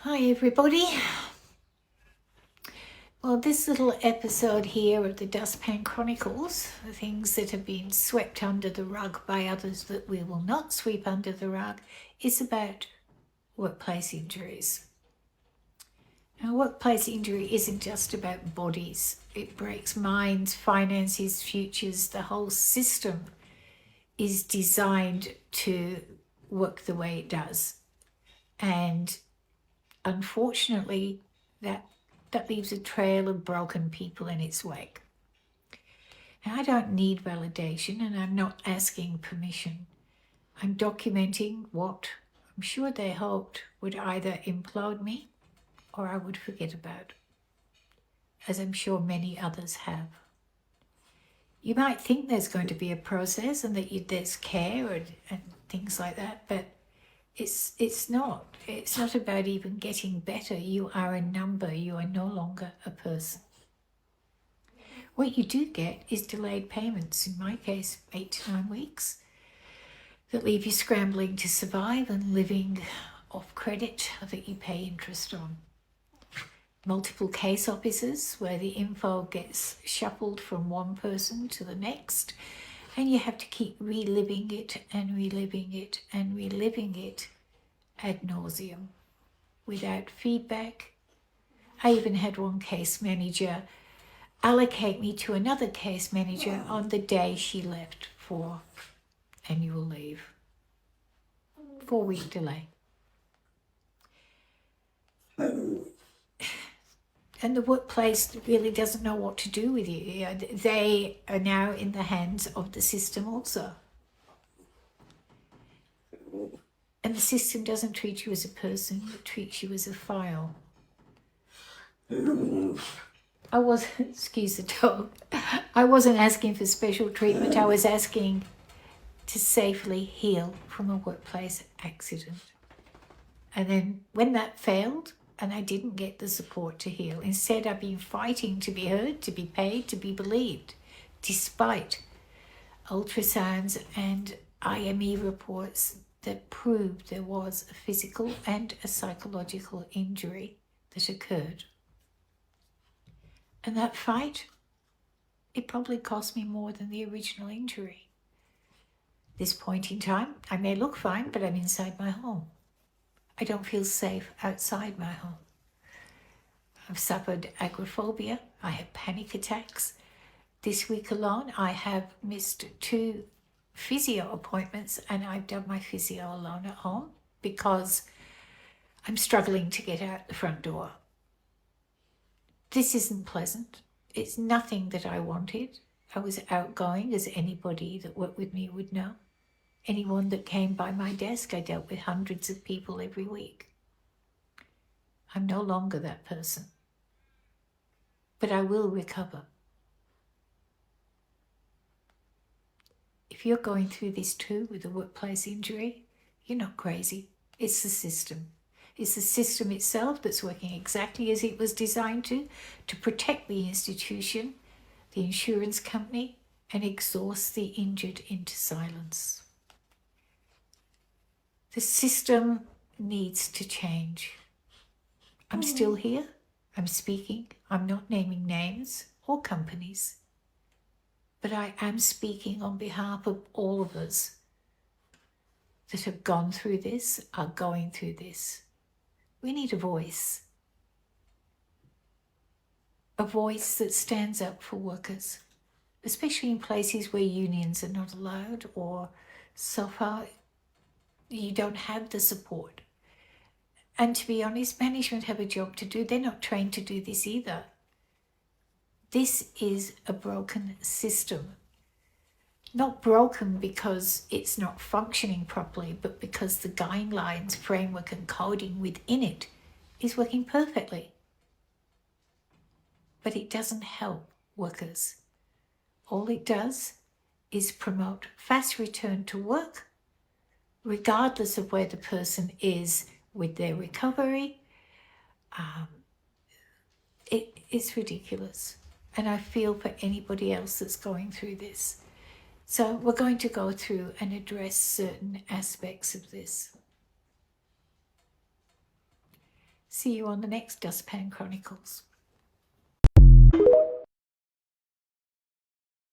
Hi everybody. Well, this little episode here of the Dustpan Chronicles, the things that have been swept under the rug by others that we will not sweep under the rug, is about workplace injuries. Now, workplace injury isn't just about bodies. It breaks minds, finances, futures. The whole system is designed to work the way it does. And unfortunately, that leaves a trail of broken people in its wake. Now, I don't need validation and I'm not asking permission. I'm documenting what I'm sure they hoped would either implode me or I would forget about, as I'm sure many others have. You might think there's going to be a process and that there's care and things like that, but it's not. It's not about even getting better. You are a number. You are no longer a person. What you do get is delayed payments, in my case 8 to 9 weeks, that leave you scrambling to survive and living off credit that you pay interest on. Multiple case officers where the info gets shuffled from one person to the next, and you have to keep reliving it and reliving it and reliving it ad nauseum without feedback. I even had one case manager allocate me to another case manager on the day she left for annual leave. 4-week delay. And the workplace really doesn't know what to do with you. They are now in the hands of the system also. And the system doesn't treat you as a person, it treats you as a file. I was, excuse the dog, I wasn't asking for special treatment. I was asking to safely heal from a workplace accident. And then when that failed and I didn't get the support to heal, instead I've been fighting to be heard, to be paid, to be believed, despite ultrasounds and IME reports that proved there was a physical and a psychological injury that occurred. And that fight, it probably cost me more than the original injury. This point in time, I may look fine, but I'm inside my home. I don't feel safe outside my home. I've suffered agoraphobia. I have panic attacks. This week alone, I have missed 2 physio appointments and I've done my physio alone at home because I'm struggling to get out the front door. This isn't pleasant. It's nothing that I wanted. I was outgoing, as anybody that worked with me would know. Anyone that came by my desk, I dealt with hundreds of people every week. I'm no longer that person. But I will recover. If you're going through this too with a workplace injury, you're not crazy. It's the system. It's the system itself that's working exactly as it was designed to protect the institution, the insurance company, and exhaust the injured into silence. The system needs to change. I'm still here. I'm speaking. I'm not naming names or companies. But I am speaking on behalf of all of us that have gone through this, are going through this. We need a voice that stands up for workers, especially in places where unions are not allowed or so far you don't have the support. And to be honest, management have a job to do. They're not trained to do this either. This is a broken system. Not broken because it's not functioning properly, but because the guidelines, framework and coding within it is working perfectly. But it doesn't help workers. All it does is promote fast return to work, regardless of where the person is with their recovery. It's ridiculous. And I feel for anybody else that's going through this. So we're going to go through and address certain aspects of this. See you on the next Dustpan Chronicles.